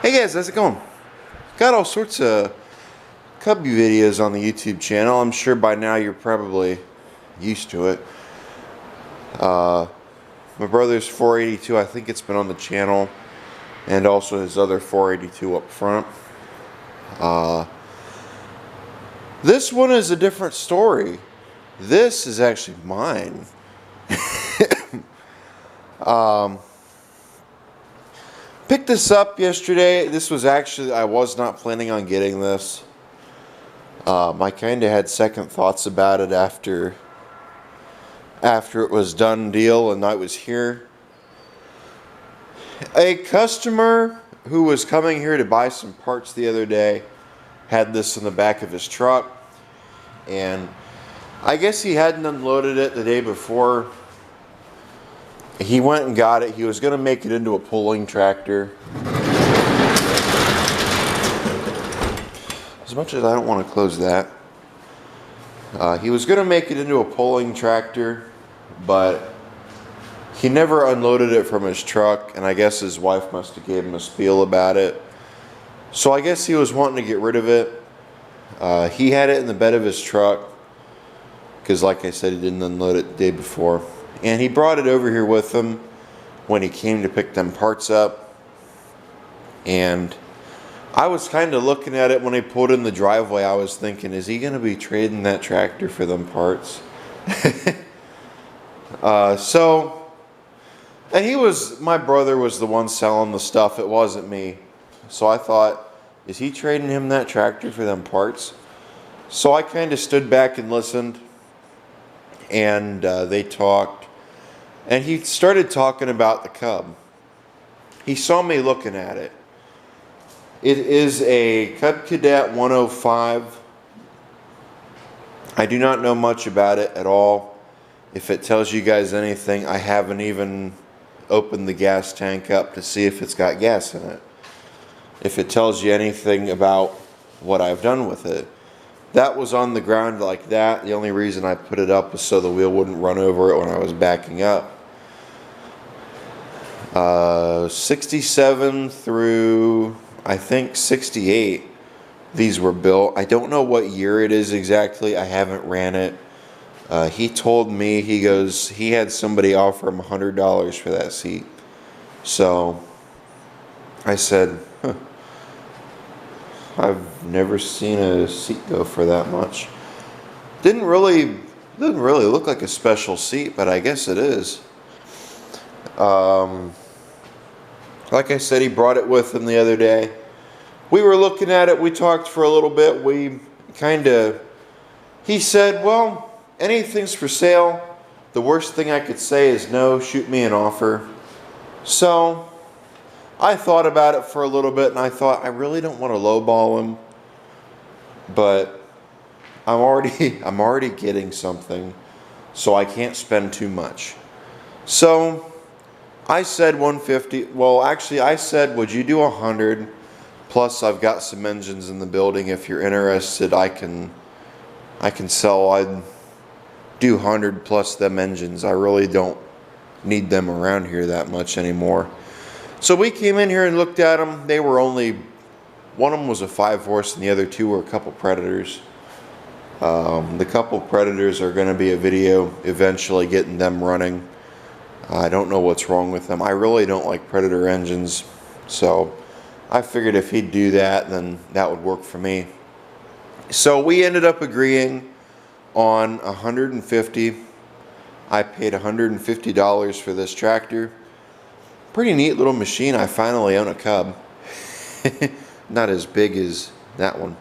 Hey guys, how's it going? Got all sorts of cubby videos on the YouTube channel. I'm sure by now you're probably used to it. My brother's 482, I think it's been on the channel, and also his other 482 up front. This one is a different story. This is actually mine. Picked this up yesterday. This was actually, I was not planning on getting this. I kind of had second thoughts about it after it was done deal and I was here. A customer who was coming here to buy some parts the other day had this in the back of his truck, and I guess he hadn't unloaded it the day before. He went and got it. He was going to make it into a pulling tractor. As much as I don't want to close that. He was going to make it into a pulling tractor, but he never unloaded it from his truck, and I guess his wife must have gave him a spiel about it. So I guess he was wanting to get rid of it. He had it in the bed of his truck, because like I said, he didn't unload it the day before. And he brought it over here with him when he came to pick them parts up. And I was kind of looking at it when he pulled in the driveway. I was thinking, is he going to be trading that tractor for them parts? And my brother was the one selling the stuff. It wasn't me. So I thought, is he trading him that tractor for them parts? So I kind of stood back and listened. And they talked. And he started talking about the Cub. He saw me looking at it. It is a Cub Cadet 105. I do not know much about it at all. If it tells you guys anything, I haven't even opened the gas tank up to see if it's got gas in it. If it tells you anything about what I've done with it. That was on the ground like that. The only reason I put it up was so the wheel wouldn't run over it when I was backing up. 67 through, I think, 68, these were built. I don't know what year it is exactly. I haven't ran it. He told me, he goes, he had somebody offer him $100 for that seat. So I said, huh, I've never seen a seat go for that much. Didn't really look like a special seat, but I guess it is. Like I said, he brought it with him the other day. We were looking at it. We talked for a little bit. He said, well, anything's for sale. The worst thing I could say is no, shoot me an offer. So I thought about it for a little bit, and I thought, I really don't want to lowball him, but I'm already getting something, so I can't spend too much. So I said 150. Well, actually, I said, would you do 100? Plus, I've got some engines in the building. If you're interested, I can sell. I'd do 100 plus them engines. I really don't need them around here that much anymore. So we came in here and looked at them. They were one of them was a 5-horse and the other two were a couple Predators. The couple Predators are going to be a video eventually getting them running. I don't know what's wrong with them. I really don't like Predator engines, so I figured if he'd do that, then that would work for me. So we ended up agreeing on 150. I paid $150 for this tractor. Pretty neat little machine. I finally own a Cub. Not as big as that one.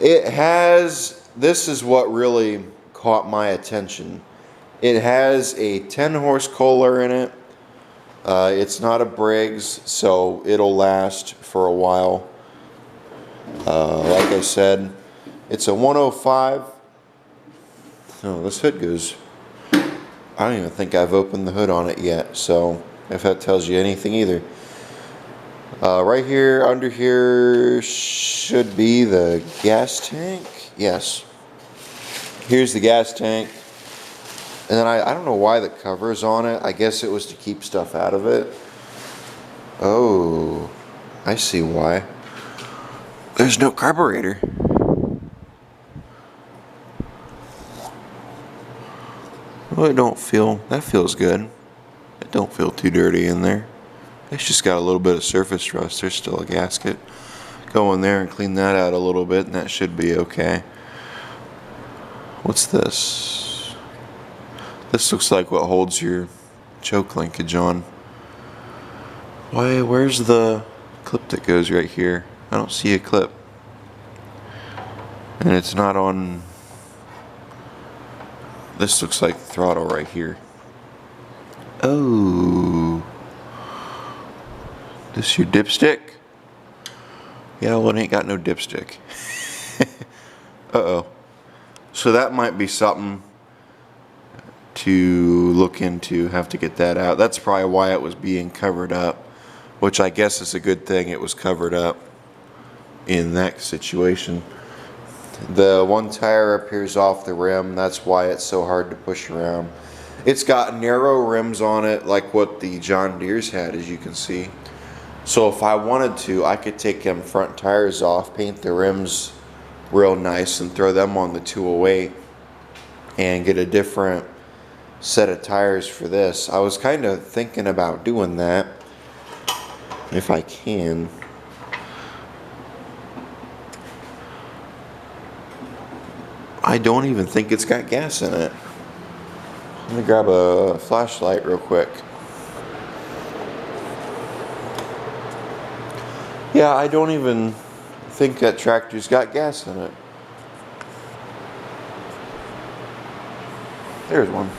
This is what really caught my attention. It has a 10-horse Kohler in it. It's not a Briggs, so it'll last for a while. Like I said, it's a 105. Oh, this hood goes I don't even think I've opened the hood on it yet, so if that tells you anything either. Right here, under here, should be the gas tank. Yes. Here's the gas tank. And then I don't know why the cover's on it. I guess it was to keep stuff out of it. Oh, I see why. There's no carburetor. Well, that feels good. It don't feel too dirty in there. It's just got a little bit of surface rust. There's still a gasket. Go in there and clean that out a little bit and that should be okay. What's this? This looks like what holds your choke linkage on. Where's the clip that goes right here? I don't see a clip. And it's not on. This looks like the throttle right here. Oh. This your dipstick? Yeah, well, it ain't got no dipstick. Uh-oh. So that might be something to look into. Have to get that out. That's probably why it was being covered up, which I guess is a good thing it was covered up in that situation. The one tire appears off the rim. That's why it's so hard to push around. It's got narrow rims on it like what the John Deere's had, as you can see. So if I wanted to, I could take them front tires off, paint the rims real nice and throw them on the 208 and get a different set of tires for this. I was kind of thinking about doing that if I can. I don't even think it's got gas in it. Let me grab a flashlight real quick. Yeah, I don't even think that tractor's got gas in it. There's one.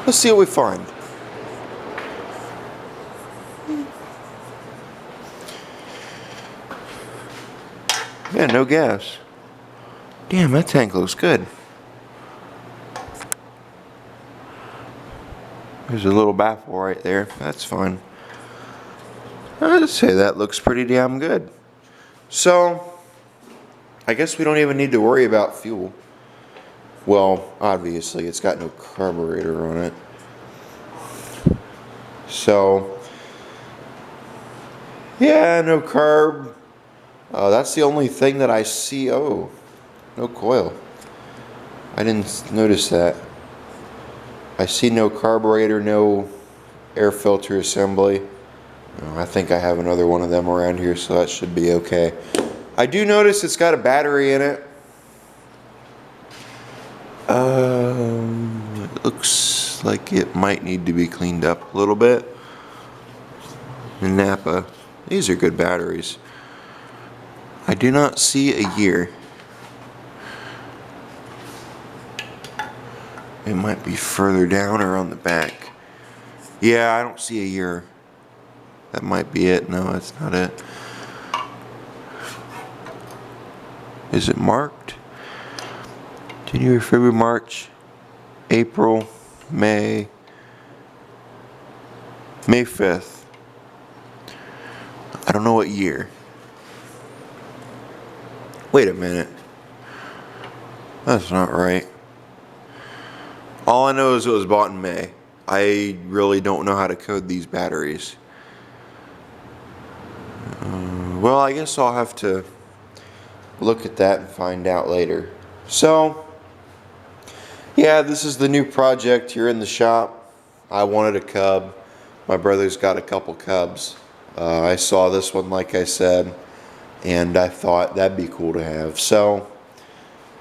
Let's see what we find. Yeah, no gas. Damn, that tank looks good. There's a little baffle right there. That's fine. I'd say that looks pretty damn good. So, I guess we don't even need to worry about fuel. Well, obviously, it's got no carburetor on it. So, yeah, no carb. That's the only thing that I see. Oh, no coil. I didn't notice that. I see no carburetor, no air filter assembly. I think I have another one of them around here, so that should be okay. I do notice it's got a battery in it. It looks like it might need to be cleaned up a little bit. Napa. These are good batteries. I do not see a year. It might be further down or on the back. Yeah, I don't see a year. That might be it. No, that's not it. Is it marked? January, February, March, April, May 5th. I don't know what year. Wait a minute. That's not right. All I know is it was bought in May. I really don't know how to code these batteries. Well, I guess I'll have to look at that and find out later. So, yeah, this is the new project here in the shop. I wanted a cub. My brother's got a couple cubs. I saw this one, like I said, and I thought that'd be cool to have. So,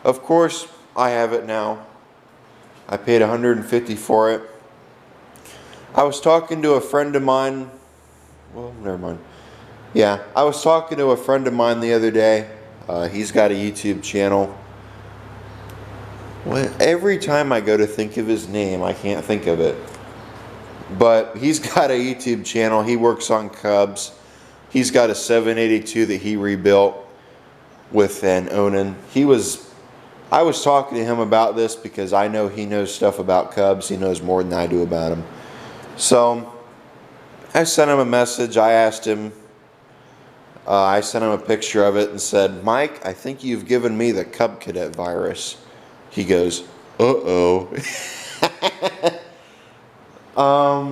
of course, I have it now. I paid $150 for it. I was talking to a friend of mine. Well, never mind. Yeah, I was talking to a friend of mine the other day. He's got a YouTube channel. Every time I go to think of his name, I can't think of it. But he's got a YouTube channel. He works on Cubs. He's got a 782 that he rebuilt with an Onan. He was I was talking to him about this because I know he knows stuff about Cubs. He knows more than I do about them. So I sent him a message. I asked him, I sent him a picture of it and said, Mike, I think you've given me the Cub Cadet virus. He goes, uh-oh.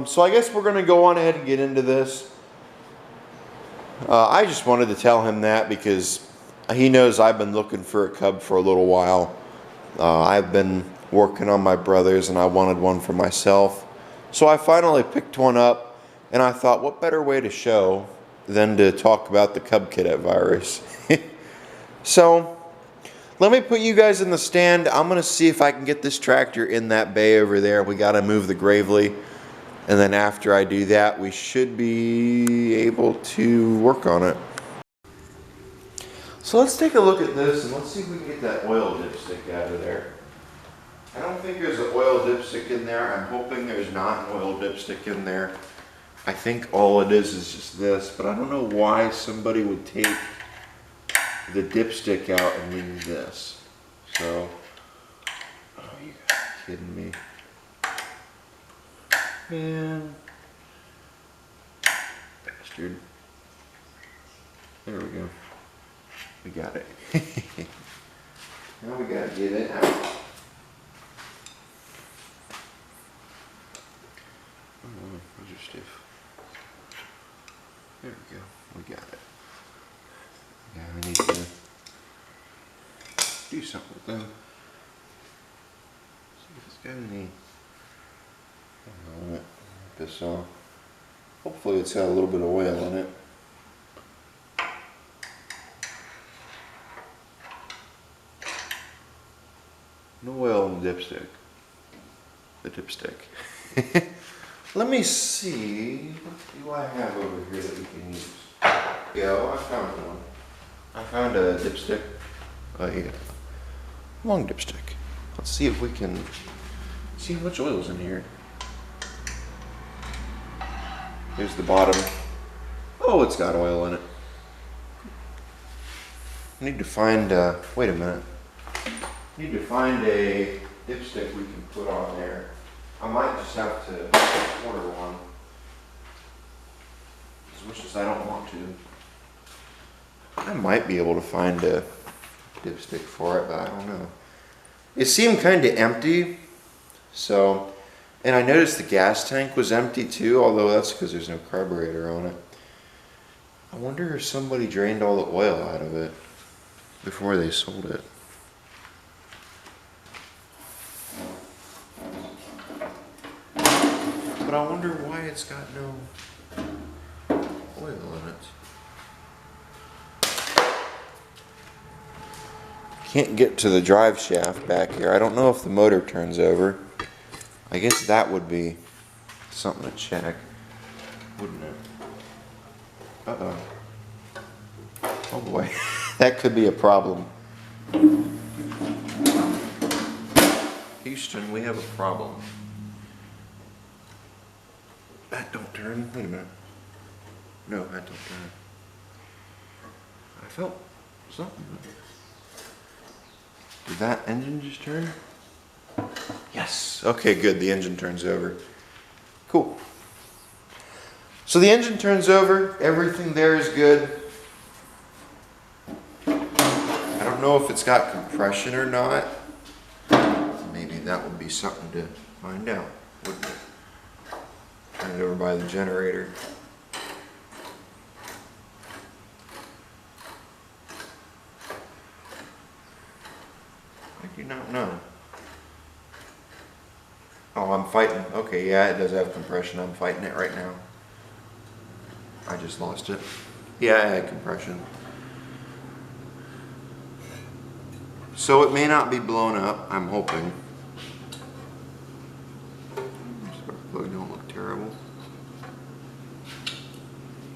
So I guess we're going to go on ahead and get into this. I just wanted to tell him that because he knows I've been looking for a Cub for a little while. I've been working on my brother's and I wanted one for myself. So I finally picked one up and I thought, what better way to show than to talk about the Cub Cadet virus. So let me put you guys in the stand. I'm going to see if I can get this tractor in that bay over there. We got to move the gravely. And then after I do that, we should be able to work on it. So let's take a look at this and let's see if we can get that oil dipstick out of there. I don't think there's an oil dipstick in there. I'm hoping there's not an oil dipstick in there. I think all it is just this, but I don't know why somebody would take the dipstick out and leave this. So, oh, you guys are kidding me. Man. Bastard. There we go. We got it. Now we gotta get it out. Oh, those are stiff. There we go. We got it. Yeah, we need to do something with them. See if it's got any. I don't know. This off. Hopefully it's got a little bit of oil in it. No oil in the dipstick. The dipstick. Let me see. What do I have over here that we can use? Yeah, I found one. I found a dipstick. A long dipstick. Let's see if we can see how much oil's in here. Here's the bottom. Oh, it's got oil in it. I need to find, wait a minute. I need to find a dipstick we can put on there. I might just have to order one. As much as I don't want to. I might be able to find a dipstick for it, but I don't know. It seemed kind of empty, so, and I noticed the gas tank was empty too, although that's because there's no carburetor on it. I wonder if somebody drained all the oil out of it before they sold it. But I wonder why it's got no oil in it. Can't get to the drive shaft back here. I don't know if the motor turns over. I guess that would be something to check, wouldn't it? Uh-oh. Oh boy, that could be a problem. Houston, we have a problem. That don't turn. Wait a minute. No, that don't turn. I felt something. Did that engine just turn? Yes. Okay, good. The engine turns over. Cool. So the engine turns over. Everything there is good. I don't know if it's got compression or not. Maybe that would be something to find out, wouldn't it? Turn it over by the generator. I do not know. Oh, I'm fighting. Okay, yeah, it does have compression. I'm fighting it right now. I just lost it. Yeah, I had compression. So it may not be blown up, I'm hoping. Spark plug don't look terrible.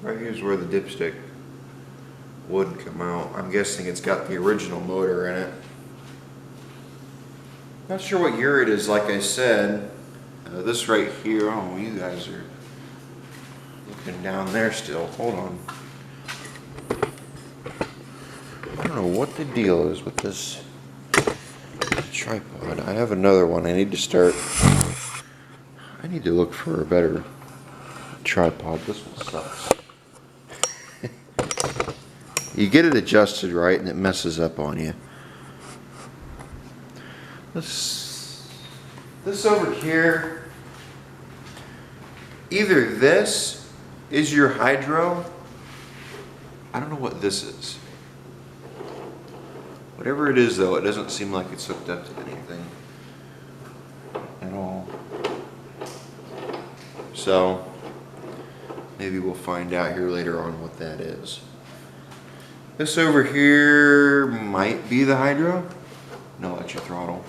Right here's where the dipstick would come out. I'm guessing it's got the original motor in it. Not sure what year it is, like I said. This right here, oh, you guys are looking down there still. Hold on. I don't know what the deal is with this tripod. I have another one. I need to look for a better tripod. This one sucks. You get it adjusted right and it messes up on you. This over here, either this is your hydro. I don't know what this is. Whatever it is though, it doesn't seem like it's hooked up to anything at all. So maybe we'll find out here later on what that is. This over here might be the hydro. No, that's your throttle.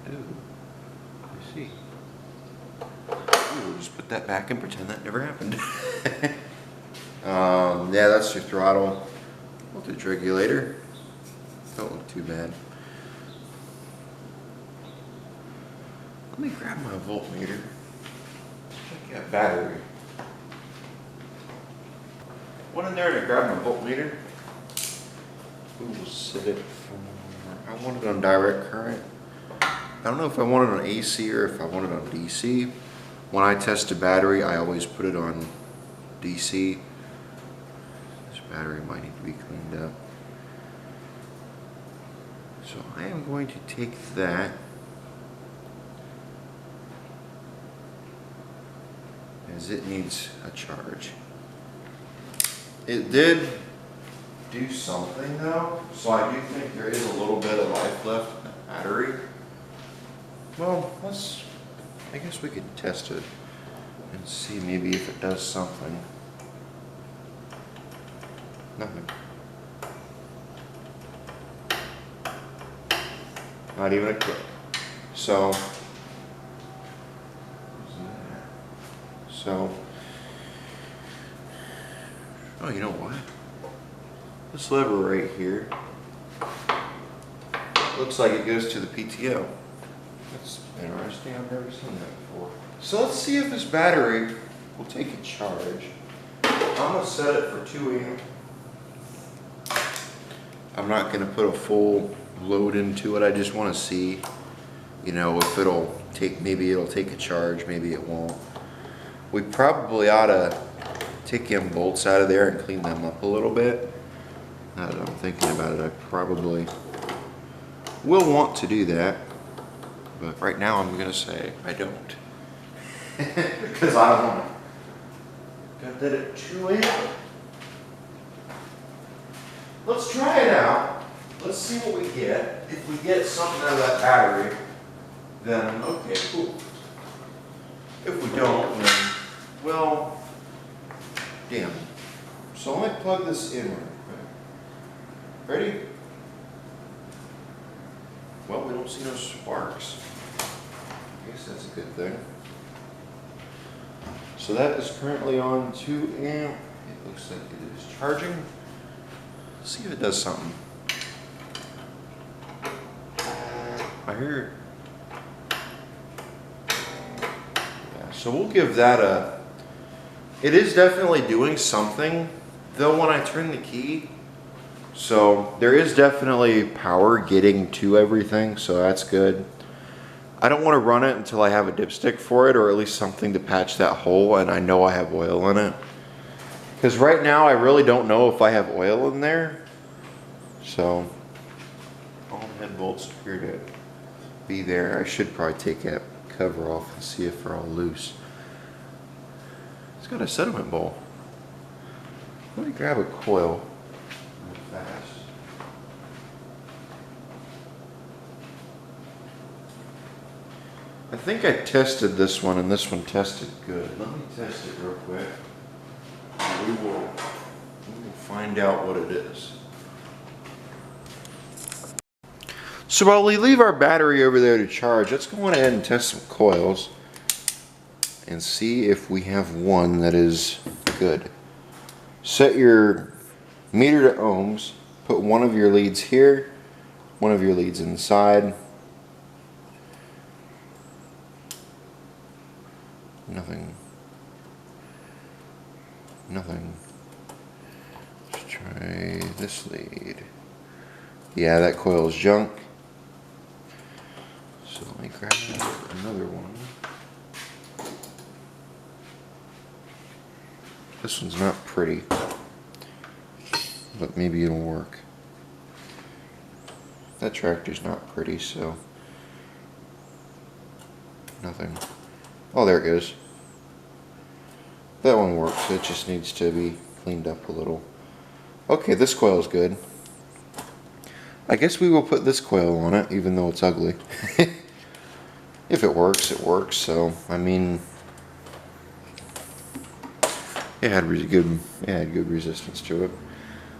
Ooh, I see. Ooh, we'll just put that back and pretend that never happened. Yeah, that's your throttle. Voltage regulator. Don't look too bad. Let me grab my voltmeter. I got battery. Went in there to grab my voltmeter. We will set it for, I want it on direct current. I don't know if I want it on AC or if I want it on DC. When I test a battery, I always put it on DC. This battery might need to be cleaned up. So I am going to take that as it needs a charge. It did do something though, so I do think there is a little bit of life left in the battery. Well, I guess we could test it and see maybe if it does something. Nothing. Not even a click. So oh, you know what? This lever right here looks like it goes to the PTO. That's interesting. I've never seen that before. So let's see if this battery will take a charge. I'm gonna set it for 2 amp. I'm not gonna put a full load into it. I just want to see, you know, if it'll take. Maybe it'll take a charge. Maybe it won't. We probably ought to take them bolts out of there and clean them up a little bit. Now that I'm thinking about it, I probably will want to do that. But right now I'm gonna say I don't. Because I don't want to. Got that at 2 amp. Let's try it out. Let's see what we get. If we get something out of that battery, then okay, cool. If we don't, then, well, damn. So let me plug this in real quick. Ready? Well, we don't see no sparks. I guess that's a good thing. So that is currently on 2 amp. It looks like it is charging. Let's see if it does something. I hear it. Yeah, so we'll give that a... It is definitely doing something, though, when I turn the key. So there is definitely power getting to everything, so that's good. I don't want to run it until I have a dipstick for it, or at least something to patch that hole, and I know I have oil in it. Because right now I really don't know if I have oil in there. So all the head bolts appear to be there. I should probably take that cover off and see if they're all loose. It's got a sediment bowl. Let me grab a coil real fast. I think I tested this one and this one tested good. Let me test it real quick. We will find out what it is. So while we leave our battery over there to charge, let's go on ahead and test some coils and see if we have one that is good. Set your meter to ohms, put one of your leads here, one of your leads inside. Nothing. Let's try try this lead. Yeah, that coil is junk. So let me grab another one. This one's not pretty, but maybe it'll work. That tractor's not pretty, so nothing. Oh, there it goes. That one works. It just needs to be cleaned up a little. Okay, this coil is good. I guess we will put this coil on it, even though it's ugly. If it works, it works. So, I mean, it had good resistance to it.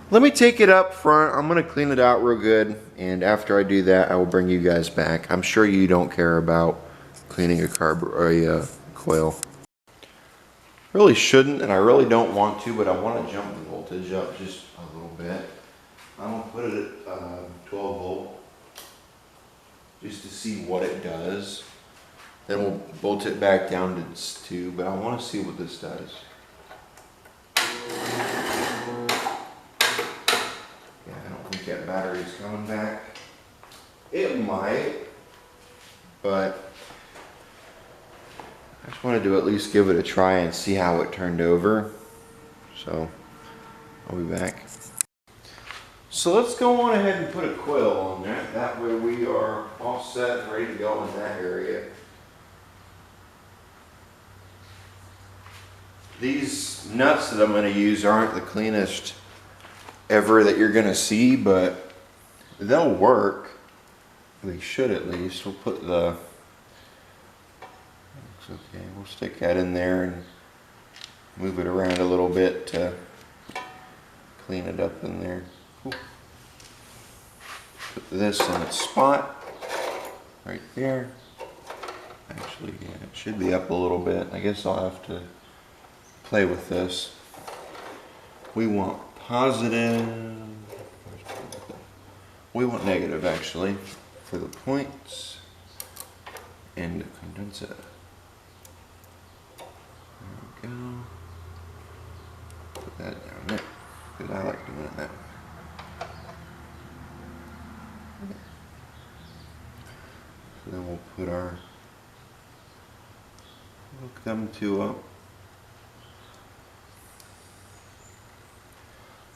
Let me take it up front. I'm gonna clean it out real good, and after I do that, I will bring you guys back. I'm sure you don't care about cleaning a carb or a coil. Really shouldn't, and I really don't want to, but I want to jump the voltage up just a little bit. I'm gonna put it at 12 volt, just to see what it does. Then we'll bolt it back down to 2, but I want to see what this does. Yeah, I don't think that battery's coming back. It might, but I just wanted to at least give it a try and see how it turned over. So, I'll be back. So let's go on ahead and put a coil on there. That way we are all set and ready to go in that area. These nuts that I'm going to use aren't the cleanest ever that you're going to see, but they'll work. They should at least. We'll put the... Looks okay. We'll stick that in there and move it around a little bit to clean it up in there. Cool. Put this in its spot right there. Actually, yeah, it should be up a little bit. I guess I'll have to play with this. We want positive. We want negative, actually, for the points and the condenser. There we go. Put that down there, because I like doing it that way. So then we'll put our, hook them two up.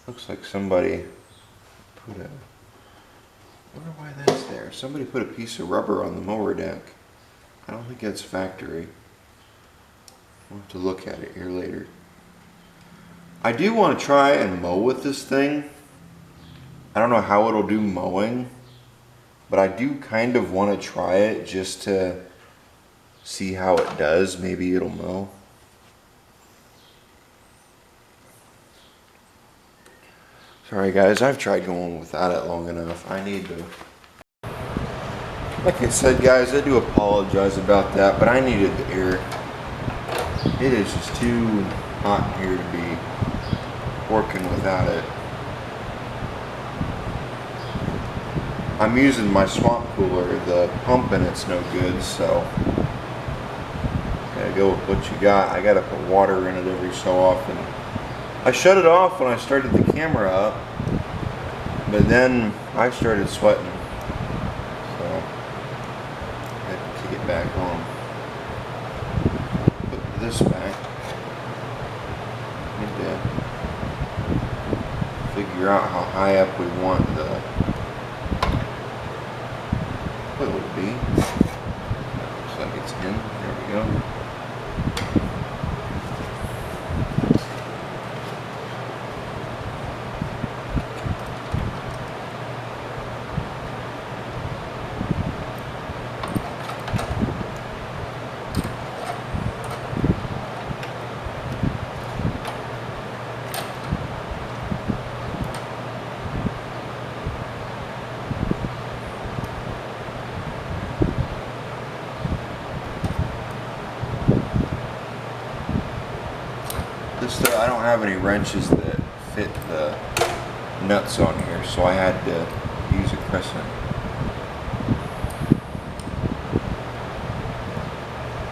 Looks like somebody put a, I wonder why that's there. Somebody put a piece of rubber on the mower deck. I don't think that's factory. We'll have to look at it here later. I do want to try and mow with this thing. I don't know how it'll do mowing, but I do kind of want to try it just to see how it does. Maybe it'll mow. Sorry guys, I've tried going without it long enough. I need to... Like I said guys, I do apologize about that, but I needed the air. It is just too hot in here to be working without it. I'm using my swamp cooler. The pump in it's no good, so gotta go with what you got. I gotta put water in it every so often. I shut it off when I started the camera up, but then I started sweating, so I had to kick it back on. Put this back. Need to figure out how high up we want the coil to be. Looks like it's in. There we go. I don't have any wrenches that fit the nuts on here, so I had to use a crescent.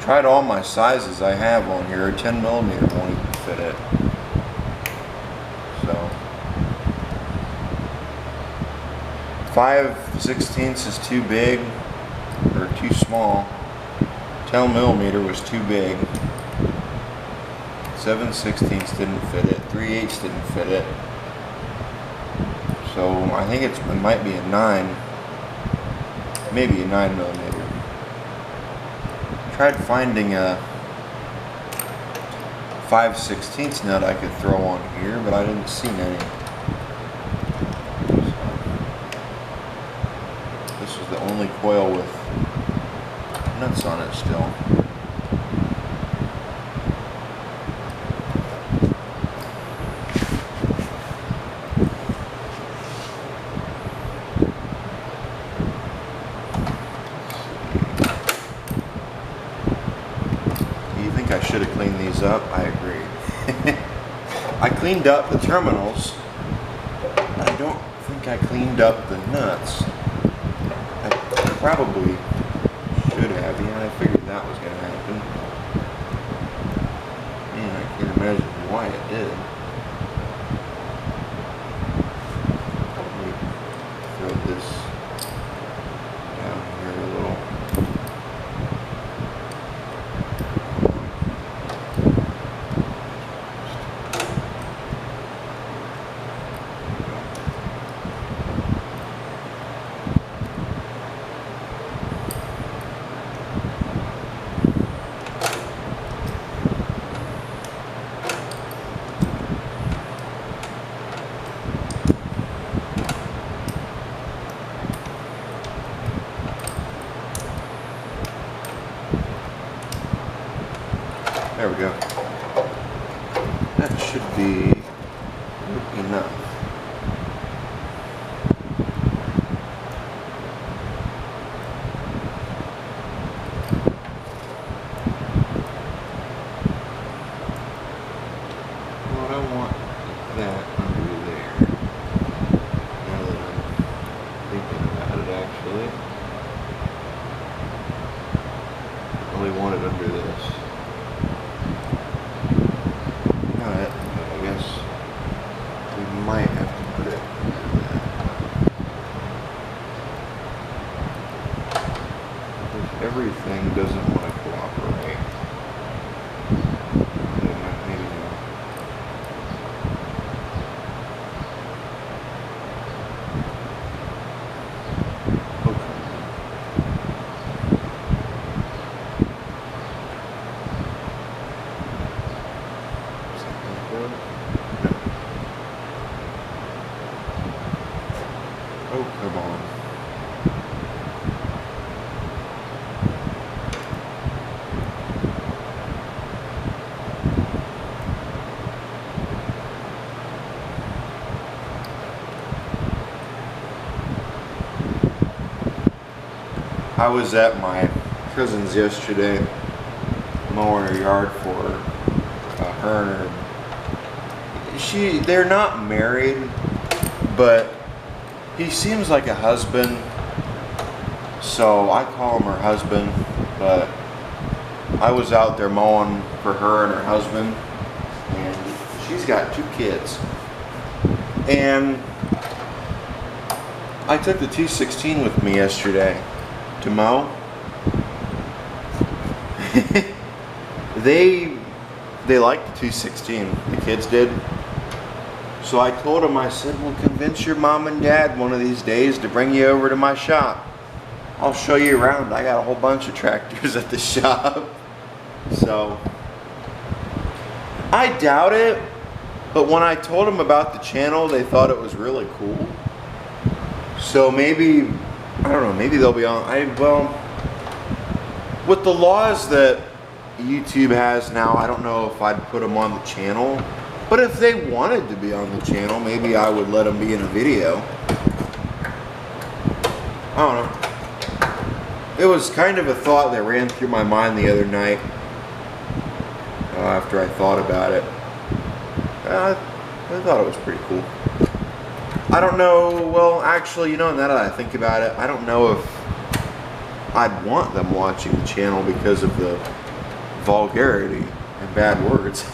Tried all my sizes I have on here. A 10mm won't even fit it. So 5/16 is too big or too small. 10mm was too big. 7/16 didn't fit it. 3/8 didn't fit it. So I think it might be a 9, maybe a 9mm. Tried finding a 5/16 nut I could throw on here, but I didn't see any. This is the only coil with nuts on it still. I should have cleaned these up. I agree. I cleaned up the terminals. I don't think I cleaned up the nuts. I probably should have. Yeah, I figured that was going to happen. Man, I can't imagine why it did. Probably throw this down here a little. There we go. That should be enough. Well, I want that under there. Now that I'm thinking about it, actually. I only want it under this. I guess we might have to put it if everything doesn't want to cooperate. Maybe not. Oh, come on. I was at my cousin's yesterday mowing her yard for her and her. They're not married, but he seems like a husband, so I call him her husband, but I was out there mowing for her and her husband, and she's got 2 kids. And I took the 216 with me yesterday to mow. They liked the 216, the kids did. So I told him, I said, well, convince your mom and dad one of these days to bring you over to my shop. I'll show you around. I got a whole bunch of tractors at the shop. So, I doubt it, but when I told them about the channel, they thought it was really cool. So maybe, I don't know, maybe they'll be on. Well, with the laws that YouTube has now, I don't know if I'd put them on the channel. But if they wanted to be on the channel, maybe I would let them be in a video. I don't know. It was kind of a thought that ran through my mind the other night after I thought about it. I thought it was pretty cool. I don't know, well, actually, you know, now that I think about it, I don't know if I'd want them watching the channel because of the vulgarity and bad words.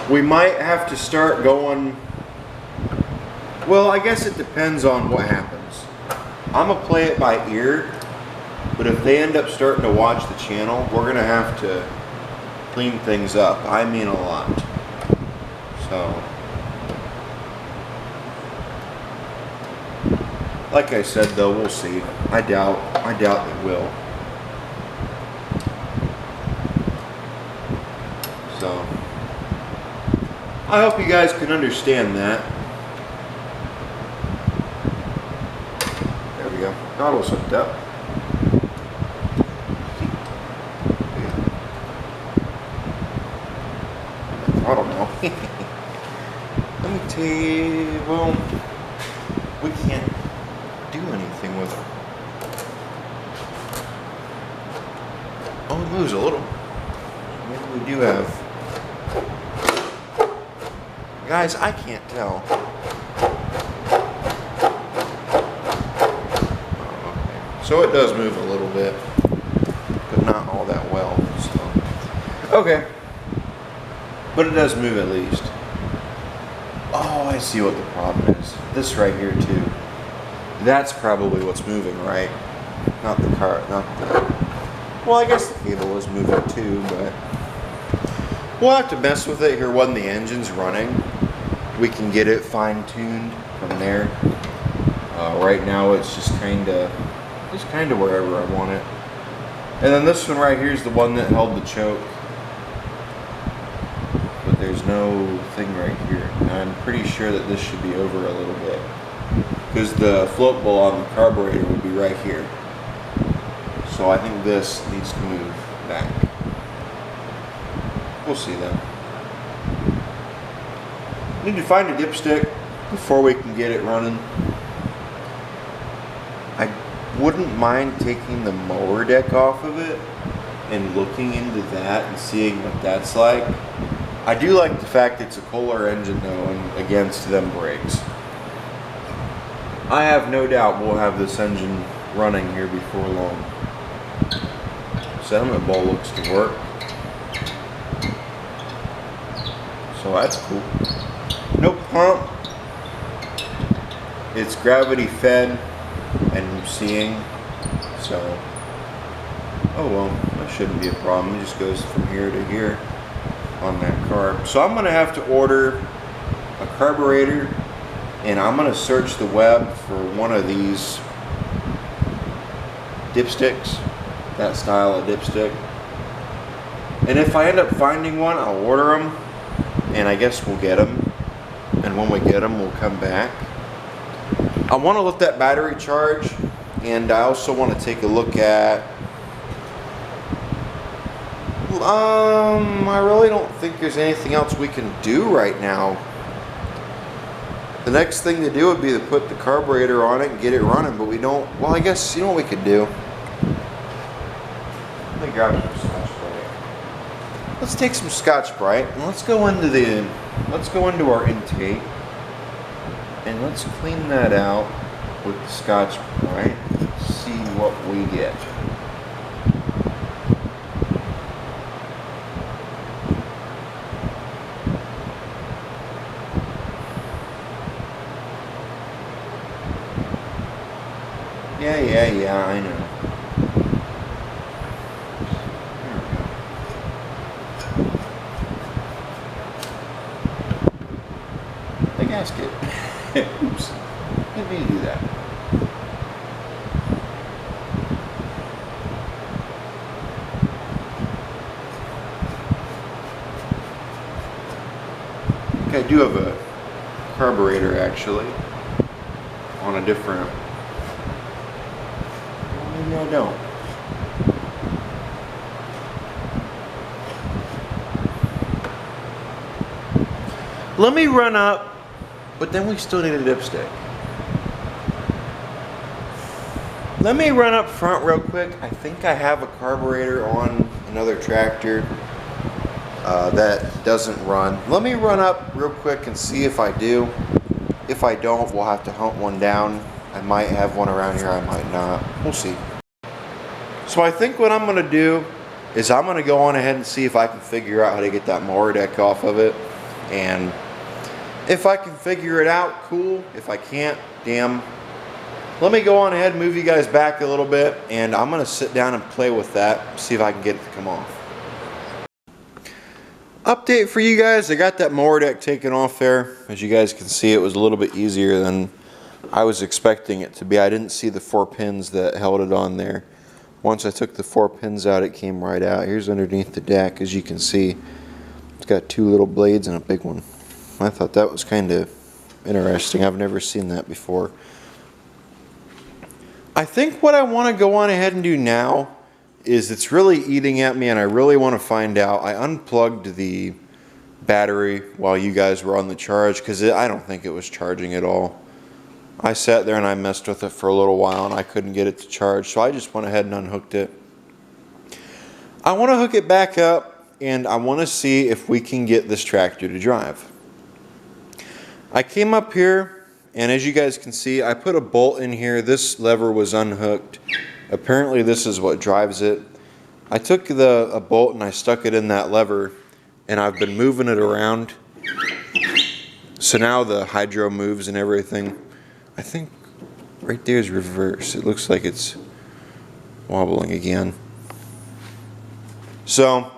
We might have to start going Well, I guess it depends on what happens. I'm gonna play it by ear, but if they end up starting to watch the channel, we're gonna have to clean things up. I mean a lot. So, like I said though, we'll see. I doubt they will. So, I hope you guys can understand that. There we go. Throttle's hooked up. Throttle now. Let me tell you, well, we can't do anything with it. Oh, it moves a little. Maybe we do have. Guys, I can't tell. Okay. So it does move a little bit, but not all that well. So. Okay. But it does move at least. Oh, I see what the problem is. This right here too. That's probably what's moving, right? Not the car, not the... Well, I guess the cable is moving too, but... We'll have to mess with it here when the engine's running. We can get it fine-tuned from there. Right now it's just kind of wherever I want it. And then this one right here is the one that held the choke. But there's no thing right here. And I'm pretty sure that this should be over a little bit. Because the float bowl on the carburetor would be right here. So I think this needs to move back. We'll see though. Need to find a dipstick before we can get it running. I wouldn't mind taking the mower deck off of it and looking into that and seeing what that's like. I do like the fact it's a Kohler engine though, and against them brakes. I have no doubt we'll have this engine running here before long. Settlement ball looks to work. So that's cool. No pump. It's gravity fed and seeing. So, oh well, that shouldn't be a problem. It just goes from here to here on that carb. So I'm gonna have to order a carburetor, and I'm gonna search the web for one of these dipsticks, that style of dipstick. And if I end up finding one, I'll order them, and I guess we'll get them. And when we get them, we'll come back. I want to let that battery charge, and I also want to take a look at. I really don't think there's anything else we can do right now. The next thing to do would be to put the carburetor on it and get it running, but we don't. Well, I guess you know what we could do. Let me grab some Scotch Brite. Let's take some Scotch Brite and let's go into our intake and let's clean that out with the Scotch Brite. See what we get. Yeah, I know. The gasket. Oops. Didn't mean to do that. Okay, I do have a carburetor actually on a different. Maybe I don't. Let me run up, but then we still need a dipstick. Let me run up front real quick. I think I have a carburetor on another tractor that doesn't run. Let me run up real quick and see if I do. If I don't, we'll have to hunt one down. I might have one around here, I might not. We'll see. So I think what I'm going to do is I'm going to go on ahead and see if I can figure out how to get that mower deck off of it. And If I can figure it out, cool. If I can't, damn. Let me go on ahead and move you guys back a little bit, and I'm gonna sit down and play with that, see if I can get it to come off. Update for you guys, I got that mower deck taken off there. As you guys can see, it was a little bit easier than I was expecting it to be. I didn't see the 4 pins that held it on there. Once I took the 4 pins out, it came right out. Here's underneath the deck, as you can see. It's got 2 little blades and a big one. I thought that was kind of interesting. I've never seen that before. I think what I want to go on ahead and do now is it's really eating at me, and I really want to find out. I unplugged the battery while you guys were on the charge because I don't think it was charging at all. I sat there and I messed with it for a little while and I couldn't get it to charge, so I just went ahead and unhooked it. I want to hook it back up and I want to see if we can get this tractor to drive. I came up here, and as you guys can see, I put a bolt in here. This lever was unhooked. Apparently this is what drives it. I took a bolt and I stuck it in that lever, and I've been moving it around. So now the hydro moves and everything. I think right there is reverse. It looks like it's wobbling again. So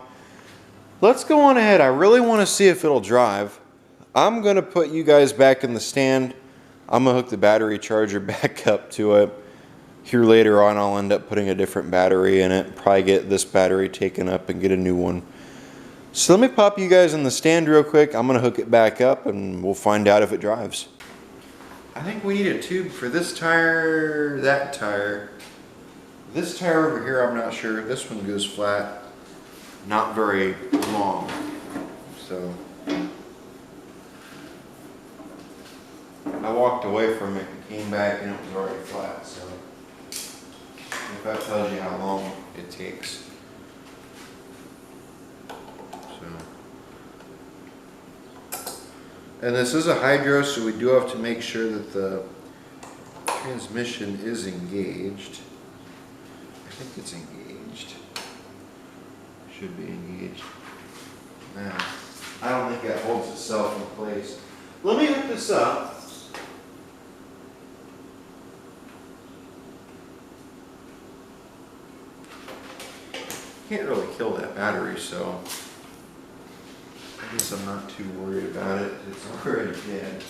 let's go on ahead. I really want to see if it'll drive. I'm going to put you guys back in the stand. I'm going to hook the battery charger back up to it. Here later on I'll end up putting a different battery in it. Probably get this battery taken up and get a new one. So let me pop you guys in the stand real quick. I'm going to hook it back up and we'll find out if it drives. I think we need a tube for this tire, that tire. This tire over here I'm not sure. This one goes flat. Not very long. So I walked away from it and came back and it was already flat, so if that tells you how long it takes. And this is a hydro, so we do have to make sure that the transmission is engaged. I think it's engaged. Should be engaged. Now, I don't think that holds itself in place. Let me hook this up. Can't really kill that battery, so I guess I'm not too worried about it. It's already dead.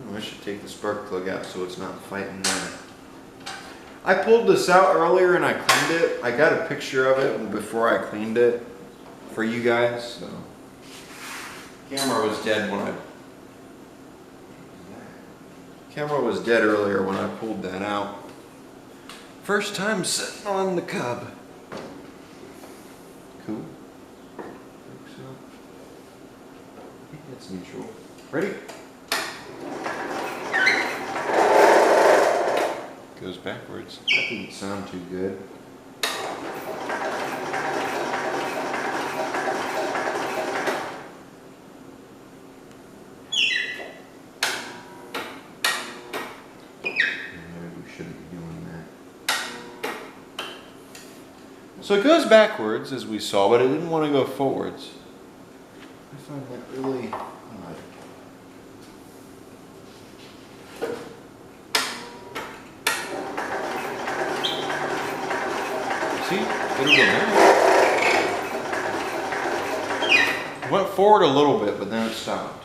Oh, I should take the spark plug out so it's not fighting that. I pulled this out earlier and I cleaned it. I got a picture of it before I cleaned it for you guys. So, camera was dead earlier when I pulled that out. First time sitting on the cub. Cool. It's neutral. Ready? Goes backwards. That didn't sound too good. Maybe we shouldn't be doing that. So it goes backwards as we saw, but it didn't want to go forwards. I find that really odd. See? It'll go there. Went forward a little bit, but then it stopped.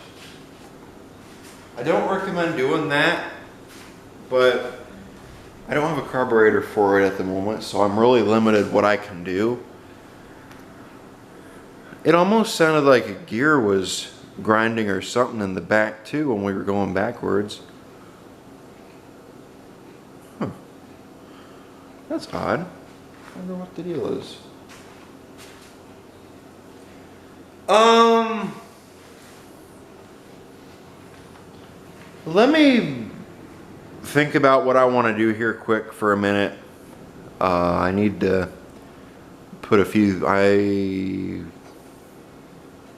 I don't recommend doing that, but I don't have a carburetor for it at the moment, so I'm really limited what I can do. It almost sounded like a gear was grinding or something in the back too when we were going backwards. Huh. That's odd. I wonder what the deal is. Let me think about what I want to do here quick for a minute. I need to put a few, I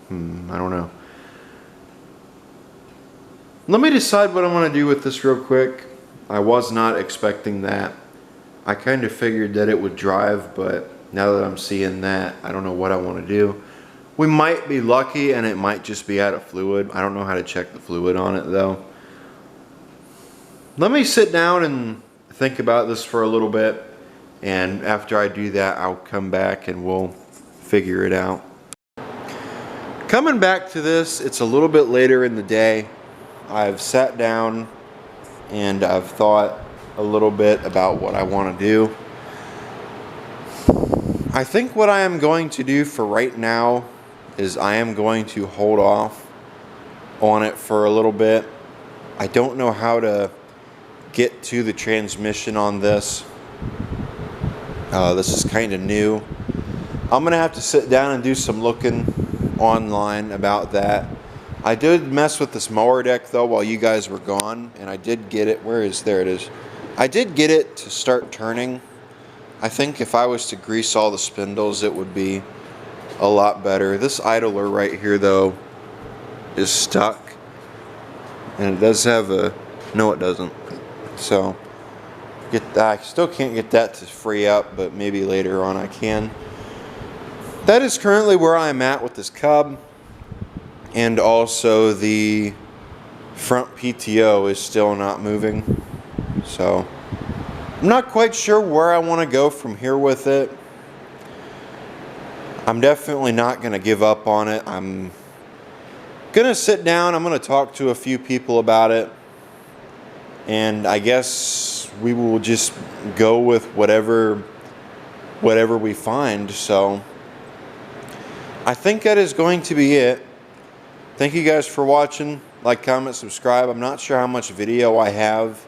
don't know. Let me decide what I want to do with this real quick. I was not expecting that. I kind of figured that it would drive, but now that I'm seeing that, I don't know what I want to do. We might be lucky and it might just be out of fluid. I don't know how to check the fluid on it though. Let me sit down and think about this for a little bit, and after I do that I'll come back and we'll figure it out. Coming back to this, it's a little bit later in the day. I've sat down and I've thought a little bit about what I want to do. I think what I am going to do for right now is I am going to hold off on it for a little bit. I don't know how to get to the transmission on this. This is kind of new. I'm going to have to sit down and do some looking online about that. I did mess with this mower deck though while you guys were gone, and I did get it. There it is. I did get it to start turning. I think if I was to grease all the spindles it would be a lot better. This idler right here though is stuck, and it does have a, no it doesn't. So I still can't get that to free up, but maybe later on I can. That is currently where I'm at with this cub, and also the front PTO is still not moving. So I'm not quite sure where I want to go from here with it. I'm definitely not going to give up on it. I'm going to sit down, I'm going to talk to a few people about it, and I guess we will just go with whatever we find. So I think that is going to be it. Thank you guys for watching. Like, comment, subscribe. I'm not sure how much video I have,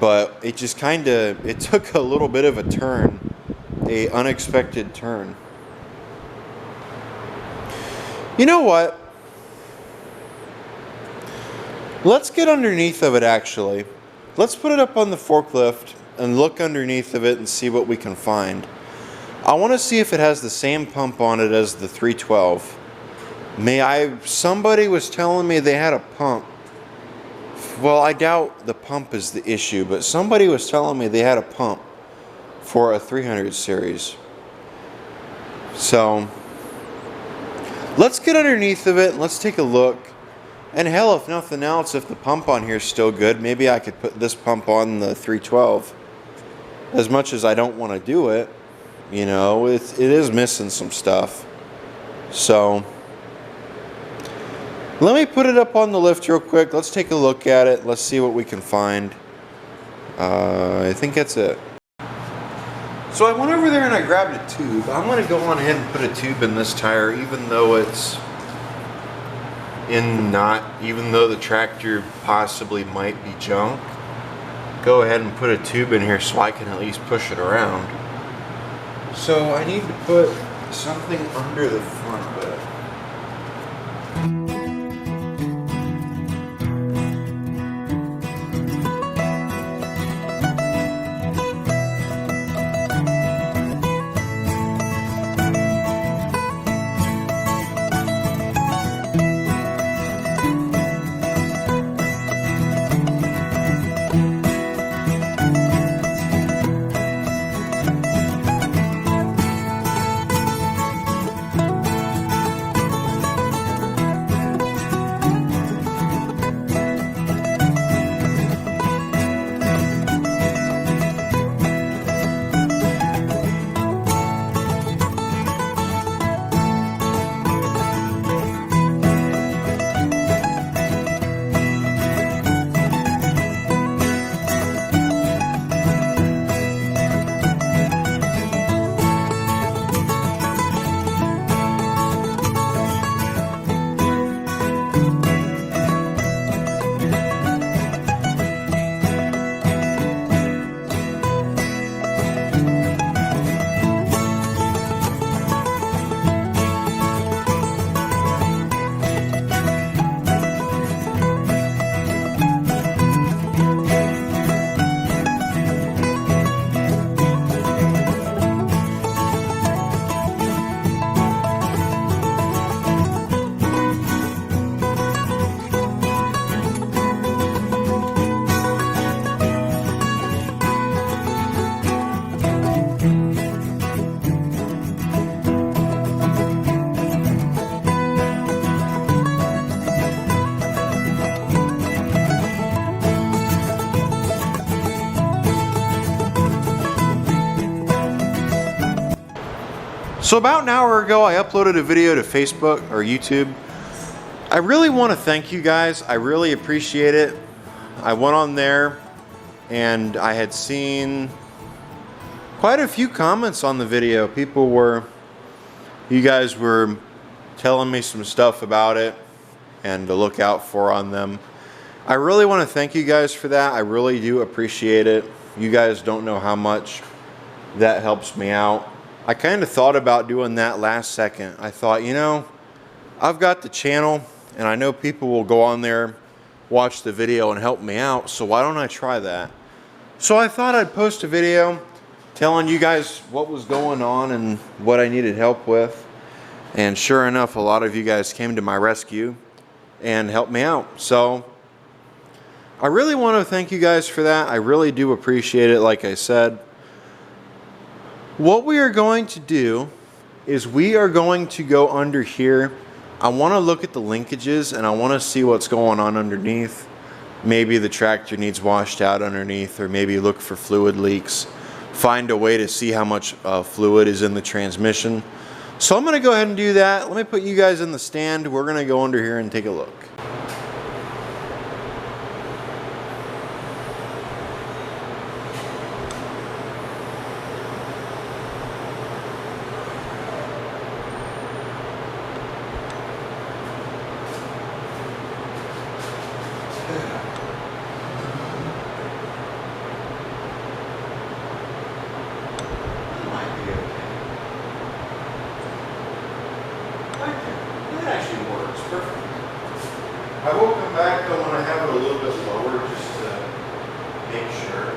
but it just it took a little bit of a turn, a unexpected turn. You know what? Let's get underneath of it actually. Let's put it up on the forklift and look underneath of it and see what we can find. I want to see if it has the same pump on it as the 312. Somebody was telling me they had a pump. Well, I doubt the pump is the issue, but somebody was telling me they had a pump for a 300 series. So let's get underneath of it and let's take a look. And hell, if nothing else, if the pump on here is still good, maybe I could put this pump on the 312. As much as I don't want to do it, you know, it is missing some stuff. So let me put it up on the lift real quick. Let's take a look at it. Let's see what we can find. I think that's it. So I went over there and I grabbed a tube. I'm going to go on ahead and put a tube in this tire, even though it's even though the tractor possibly might be junk. Go ahead and put a tube in here so I can at least push it around. So I need to put something under the front of it. So about an hour ago, I uploaded a video to Facebook or YouTube. I really want to thank you guys. I really appreciate it. I went on there and I had seen quite a few comments on the video. You guys were telling me some stuff about it and to look out for on them. I really want to thank you guys for that. I really do appreciate it. You guys don't know how much that helps me out. I kind of thought about doing that last second. I thought, you know, I've got the channel and I know people will go on there, watch the video and help me out, so why don't I try that? So I thought I'd post a video telling you guys what was going on and what I needed help with. And sure enough, a lot of you guys came to my rescue and helped me out. So I really want to thank you guys for that. I really do appreciate it, like I said. What we are going to do is we are going to go under here. I want to look at the linkages and I want to see what's going on underneath. Maybe the tractor needs washed out underneath, or maybe look for fluid leaks. Find a way to see how much fluid is in the transmission. So I'm going to go ahead and do that. Let me put you guys in the stand. We're going to go under here and take a look. It actually works perfect. I will come back though when I have it a little bit lower just to make sure.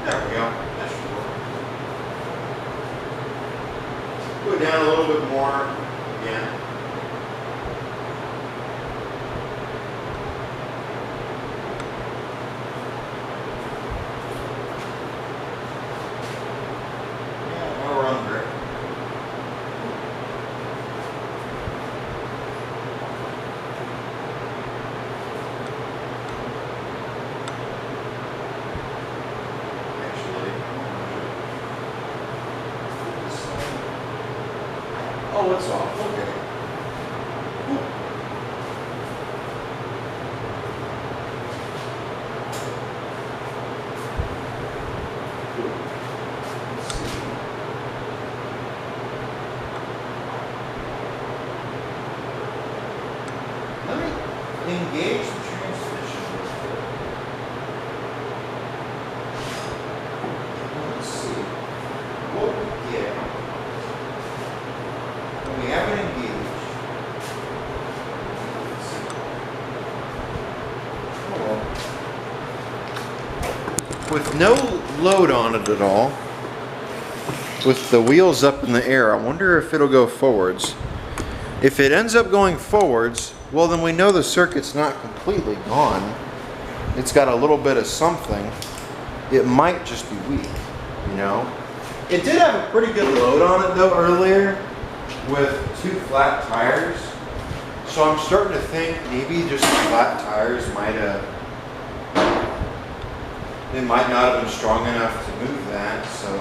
There we go. That should work. Go down a little bit more again. Oh, it's off. Okay. Cool. Let's see. Let me engage the transmission. Let's see what we get. We have it engaged. With no load on it at all, with the wheels up in the air, I wonder if it'll go forwards. If it ends up going forwards, well then we know the circuit's not completely gone. It's got a little bit of something. It might just be weak, you know? It did have a pretty good load on it though earlier, with 2 flat tires. So I'm starting to think maybe just the flat tires they might not have been strong enough to move that. So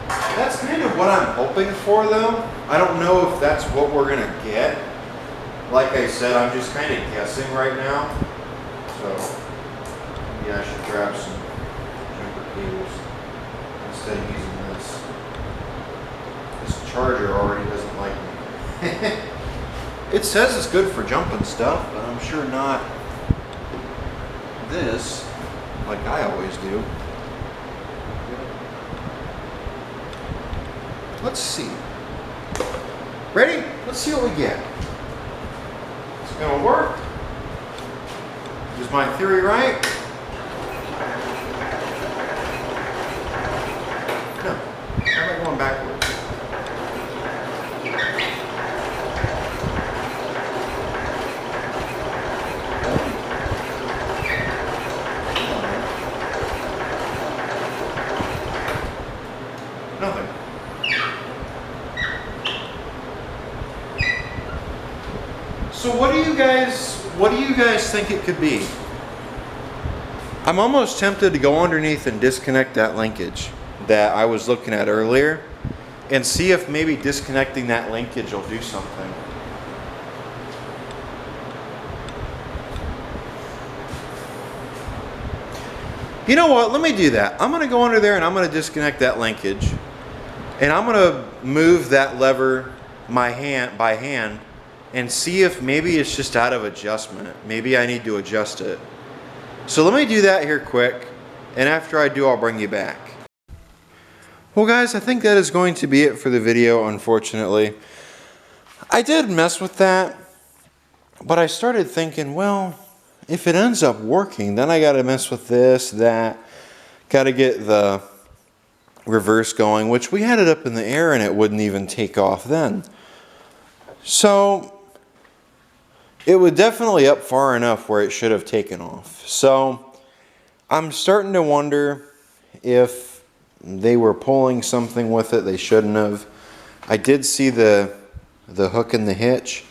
that's kind of what I'm hoping for though. I don't know if that's what we're gonna get. Like I said, I'm just kind of guessing right now. So yeah, I should grab some jumper cables instead of using this. This charger already doesn't like me. It says it's good for jumping stuff, but I'm sure not this, like I always do. Let's see. Ready? Let's see what we get. It's gonna work. Is my theory right? No. How about going backwards? Nothing. What do you guys think it could be? I'm almost tempted to go underneath and disconnect that linkage that I was looking at earlier and see if maybe disconnecting that linkage will do something. You know what? Let me do that. I'm going to go under there and I'm going to disconnect that linkage. And I'm going to move that lever by hand and see if maybe it's just out of adjustment. Maybe I need to adjust it. So let me do that here quick. And after I do, I'll bring you back. Well guys, I think that is going to be it for the video, unfortunately. I did mess with that, but I started thinking, well, if it ends up working, then I got to mess with this, that. Got to get the reverse going, which we had it up in the air and it wouldn't even take off then. So it was definitely up far enough where it should have taken off. So I'm starting to wonder if they were pulling something with it they shouldn't have. I did see the hook in the hitch.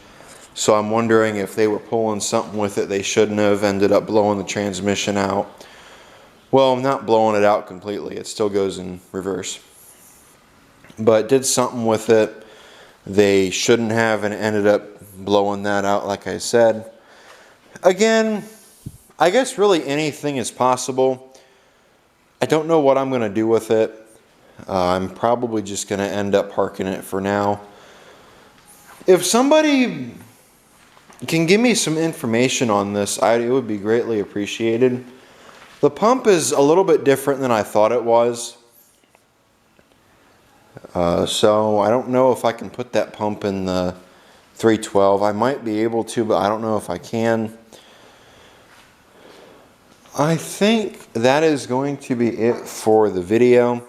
So I'm wondering if they were pulling something with it they shouldn't have, ended up blowing the transmission out. Well, not blowing it out completely. It still goes in reverse. But did something with it they shouldn't have and ended up blowing that out, like I said. Again, I guess really anything is possible. I don't know what I'm going to do with it. I'm probably just going to end up parking it for now. If somebody can give me some information on this, it would be greatly appreciated. The pump is a little bit different than I thought it was. So I don't know if I can put that pump in the 312. I might be able to, but I don't know if I can. I think that is going to be it for the video.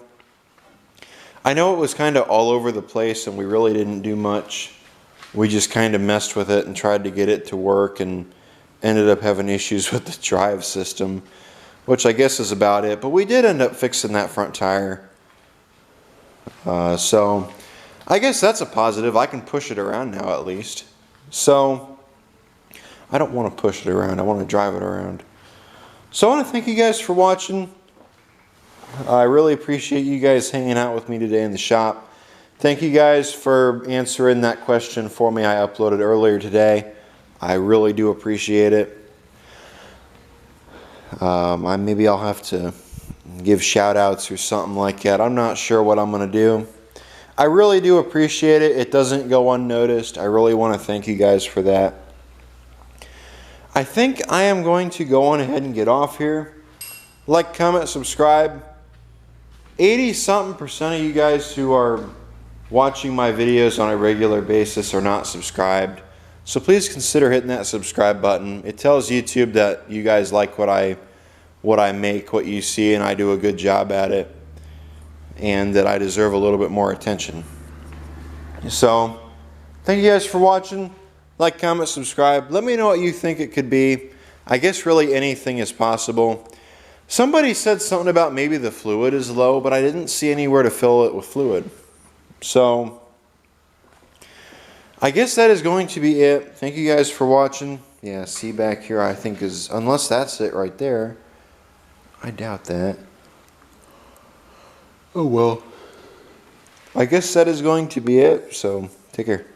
I know it was kind of all over the place and we really didn't do much. We just kind of messed with it and tried to get it to work and ended up having issues with the drive system, which I guess is about it. But we did end up fixing that front tire. So I guess that's a positive. I can push it around now at least. So I don't want to push it around. I want to drive it around. So I want to thank you guys for watching. I really appreciate you guys hanging out with me today in the shop. Thank you guys for answering that question for me I uploaded earlier today. I really do appreciate it. Maybe I'll have to give shout outs or something like that. I'm not sure what I'm going to do. I really do appreciate it. It doesn't go unnoticed. I really want to thank you guys for that. I think I am going to go on ahead and get off here. Like, comment, subscribe. 80-something% of you guys who are watching my videos on a regular basis are not subscribed. So please consider hitting that subscribe button. It tells YouTube that you guys like what I make, what you see, and I do a good job at it, and that I deserve a little bit more attention. So thank you guys for watching. Like, comment, subscribe. Let me know what you think it could be. I guess really anything is possible. Somebody said something about maybe the fluid is low, but I didn't see anywhere to fill it with fluid. So I guess that is going to be it. Thank you guys for watching. Yeah, see back here I think is, unless that's it right there. I doubt that. Oh well. I guess that is going to be it. So take care.